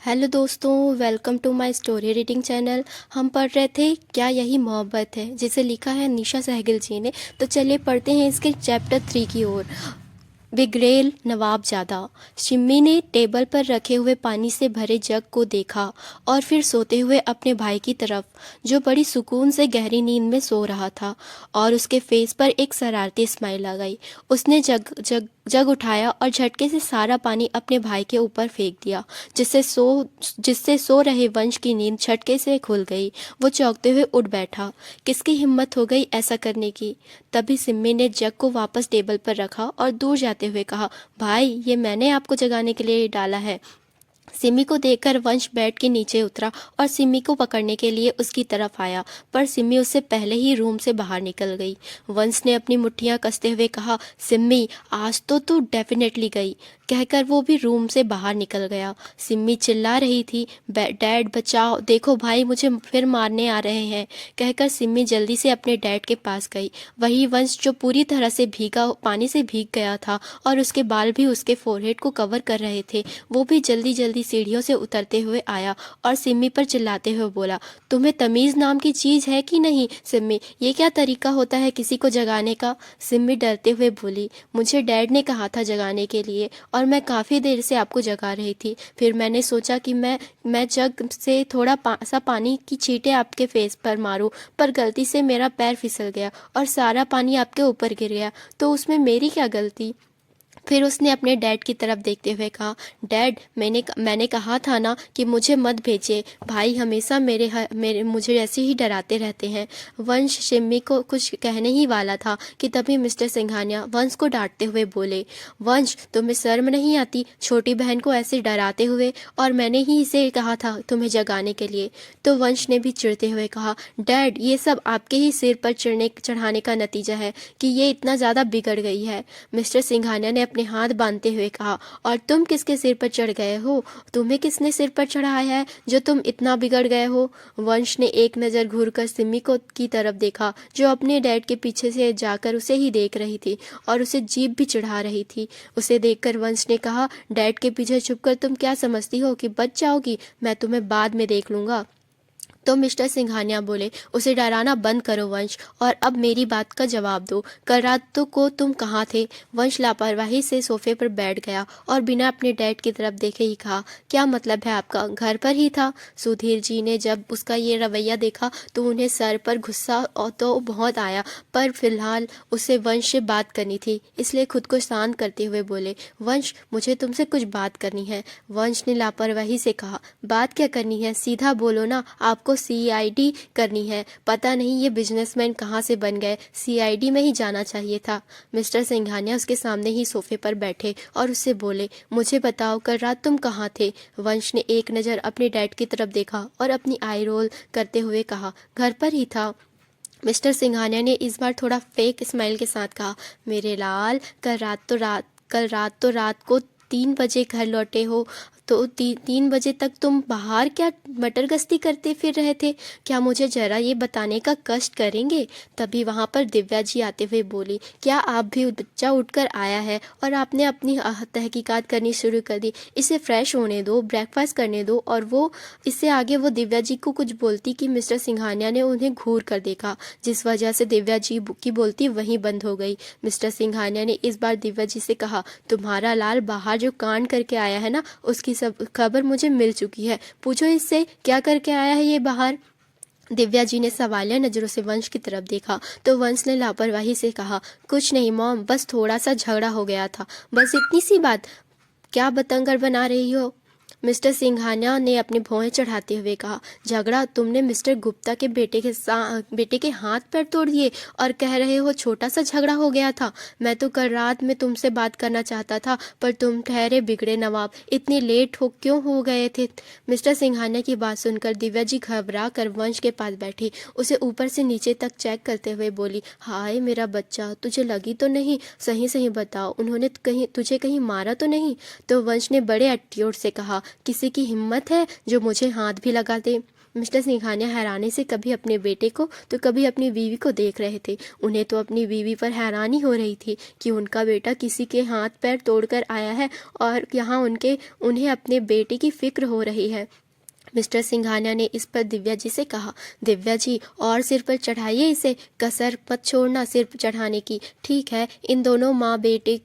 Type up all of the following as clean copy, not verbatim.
Hello दोस्तों, welcome to my story reading channel. हम पढ़ रहे थे क्या यही मोहब्बत है, जिसे लिखा है निशा सहगल जी ने। तो चलिए पढ़ते हैं इसके चैप्टर 3 की ओर। बिगड़ेल नवाबजादा। शिम्मी ने टेबल पर रखे हुए पानी से भरे जग को देखा और फिर सोते हुए अपने भाई की तरफ, जो बड़ी सुकून से गहरी नींद में सो रहा था, और उसके फेस पर एक शरारती स्माइल आ गई। उसने जग जग जग उठाया और झटके से सारा पानी अपने भाई के ऊपर फेंक दिया, जिससे सो रहे वंश की नींद झटके से खुल गई। वो चौंकते हुए उठ बैठा। किसकी हिम्मत हो गई ऐसा करने की? तभी सिम्मी ने जग को वापस टेबल पर रखा और दूर जाते हुए कहा, भाई, ये मैंने आपको जगाने के लिए डाला है। सिमी को देखकर वंश बेड के नीचे उतरा और सिमी को पकड़ने के लिए उसकी तरफ आया, पर सिमी उससे पहले ही रूम से बाहर निकल गई। वंश ने अपनी मुट्ठियां कसते हुए कहा, सिमी, आज तो तू डेफिनेटली गई, कहकर वो भी रूम से बाहर निकल गया। सिमी चिल्ला रही थी, डैड बचाओ, देखो भाई मुझे फिर मारने आ रहे हैं, कहकर सिमी जल्दी से अपने डैड के पास गई। वही वंश, जो पूरी तरह से पानी से भीग गया था और उसके बाल भी उसके फोरहेड को कवर कर रहे थे, वो भी जल्दी जल्दी सीढ़ियों से उतरते हुए आया और सिम्मी पर चिल्लाते हुए बोला, तुम्हें तमीज़ नाम की चीज़ है कि नहीं? सिम्मी, ये क्या तरीका होता है किसी को जगाने का? सिम्मी डरते हुए बोली, मुझे डैड ने कहा था जगाने के लिए, और मैं काफ़ी देर से आपको जगा रही थी। फिर मैंने सोचा कि मैं जग से थोड़ा सा पानी की छींटे आपके फेस पर मारूं, पर गलती से मेरा पैर फिसल गया और सारा पानी आपके ऊपर गिर गया, तो उसमें मेरी क्या गलती? फिर उसने अपने डैड की तरफ देखते हुए कहा, डैड, मैंने कहा था ना कि मुझे मत भेजिए। भाई हमेशा मुझे ऐसे ही डराते रहते हैं। वंश शिम्मी को कुछ कहने ही वाला था कि तभी मिस्टर सिंघानिया वंश को डांटते हुए बोले, वंश, तुम्हें शर्म नहीं आती छोटी बहन को ऐसे डराते हुए? और मैंने ही इसे कहा था तुम्हें जगाने के लिए। तो वंश ने भी चिढ़ते हुए कहा, डैड, ये सब आपके ही सिर पर चढ़ाने का नतीजा है कि ये इतना ज़्यादा बिगड़ गई है। मिस्टर सिंघानिया ने अपने हाथ बांधते हुए कहा, और तुम किसके सिर पर चढ़ गए हो? तुम्हें किसने सिर पर चढ़ाया है जो तुम इतना बिगड़ गए हो? वंश ने एक नज़र घूरकर सिमी को की तरफ देखा, जो अपने डैड के पीछे से जाकर उसे ही देख रही थी और उसे जीभ भी चढ़ा रही थी। उसे देखकर वंश ने कहा, डैड के पीछे छुपकर तुम क्या समझती हो कि बच जाओगी? मैं तुम्हें बाद में देख लूँगा। तो मिस्टर सिंघानिया बोले, उसे डराना बंद करो वंश, और अब मेरी बात का जवाब दो। कल रात को तुम कहाँ थे? वंश लापरवाही से सोफे पर बैठ गया और बिना अपने डैड की तरफ देखे ही कहा, क्या मतलब है आपका? घर पर ही था। सुधीर जी ने जब उसका ये रवैया देखा तो उन्हें सर पर गुस्सा तो बहुत आया, पर फिलहाल उसे वंश से बात करनी थी, इसलिए खुद को शांत करते हुए बोले, वंश, मुझे तुमसे कुछ बात करनी है। वंश ने लापरवाही से कहा, बात क्या करनी है? सीधा बोलो ना, आपको सीआईडी करनी है। पता नहीं ये बिजनेसमैन कहाँ से बन गए, सीआईडी में ही जाना चाहिए था। मिस्टर सिंघानिया उसके सामने ही सोफे पर बैठे और उससे बोले, मुझे बताओ, कल रात तुम कहाँ थे? वंश ने एक नज़र अपने डैड की तरफ देखा और अपनी आई रोल करते हुए कहा, घर पर ही था। मिस्टर सिंघानिया ने इस बार थोड़ा फेक स्माइल के साथ कहा, मेरे लाल, कल रात को 3 बजे घर लौटे हो, तो 3 बजे तक तुम बाहर क्या मटर गश्ती करते फिर रहे थे? क्या मुझे जरा ये बताने का कष्ट करेंगे? तभी वहाँ पर दिव्या जी आते हुए बोली, क्या आप भी बच्चा उठकर आया है और आपने अपनी तहकीकात करनी शुरू कर दी? इसे फ्रेश होने दो, ब्रेकफास्ट करने दो। और वो इससे आगे वो दिव्या जी को कुछ बोलती कि मिस्टर सिंघानिया ने उन्हें घूर कर देखा, जिस वजह से दिव्या जी की बोलती वहीं बंद हो गई। मिस्टर सिंघानिया ने इस बार दिव्या जी से कहा, तुम्हारा लाल बाहर जो कांड करके आया है ना, उसकी सब खबर मुझे मिल चुकी है। पूछो इससे क्या करके आया है ये बाहर। दिव्या जी ने सवालिया नज़रों से वंश की तरफ देखा तो वंश ने लापरवाही से कहा, कुछ नहीं मॉम, बस थोड़ा सा झगड़ा हो गया था, बस इतनी सी बात। क्या बतंगड़ बना रही हो? मिस्टर सिंघानिया ने अपने भौहें चढ़ाते हुए कहा, झगड़ा? तुमने मिस्टर गुप्ता के बेटे के हाथ पैर तोड़ दिए और कह रहे हो छोटा सा झगड़ा हो गया था? मैं तो कल रात में तुमसे बात करना चाहता था, पर तुम ठहरे बिगड़े नवाब, इतनी लेट क्यों हो गए थे? मिस्टर सिंघानिया की बात सुनकर दिव्या जी घबरा कर वंश के पास बैठी, उसे ऊपर से नीचे तक चेक करते हुए बोली, हाय मेरा बच्चा, तुझे लगी तो नहीं? सही सही बताओ, उन्होंने तुझे कहीं मारा तो नहीं? तो वंश ने बड़े एटीट्यूड से कहा, किसी की हिम्मत है जो मुझे हाथ भी लगा दे? मिस्टर सिंघानिया हैरानी से कभी अपने बेटे को तो कभी अपनी बीवी को देख रहे थे। उन्हें तो अपनी बीवी पर हैरानी हो रही थी कि उनका बेटा किसी के हाथ पैर तोड़कर आया है और यहाँ उन्हें अपने बेटे की फिक्र हो रही है। मिस्टर सिंघानिया ने इस पर दिव्या जी से कहा, दिव्या जी और सिर पर चढ़ाइए इसे, कसर मत छोड़ना सिर पर चढ़ाने की। ठीक है, इन दोनों माँ बेटे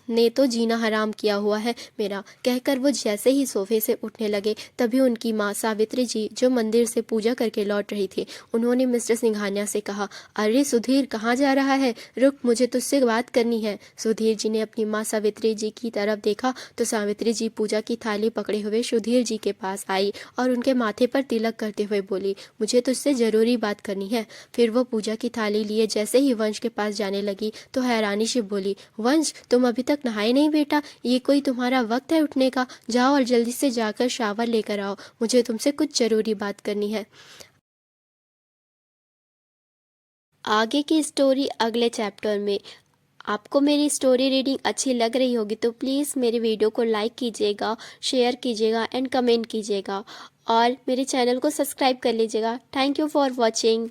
ने तो जीना हराम किया हुआ है मेरा। कहकर वो जैसे ही सोफे से उठने लगे तभी उनकी माँ सावित्री जी, जो मंदिर से पूजा करके लौट रही थी, उन्होंने मिस्टर सिंघानिया से कहा, अरे सुधीर कहाँ जा रहा है, रुक, मुझे तुझसे बात करनी है। सुधीर जी ने अपनी माँ सावित्री जी की तरफ देखा तो सावित्री जी पूजा की थाली पकड़े हुए सुधीर जी के पास आई और उनके माथे पर तिलक करते हुए बोली, मुझे तुझसे ज़रूरी बात करनी है। फिर वो पूजा की थाली लिए जैसे ही वंश के पास जाने लगी तो हैरानी से बोली, वंश तुम अभी तक नहाए नहीं बेटा, ये कोई तुम्हारा वक्त है उठने का? जाओ और जल्दी से जाकर शावर लेकर आओ, मुझे तुमसे कुछ ज़रूरी बात करनी है। आगे की स्टोरी अगले चैप्टर में। आपको मेरी स्टोरी रीडिंग अच्छी लग रही होगी तो प्लीज़ मेरे वीडियो को लाइक कीजिएगा, शेयर कीजिएगा एंड कमेंट कीजिएगा और मेरे चैनल को सब्सक्राइब कर लीजिएगा। Thank you for watching.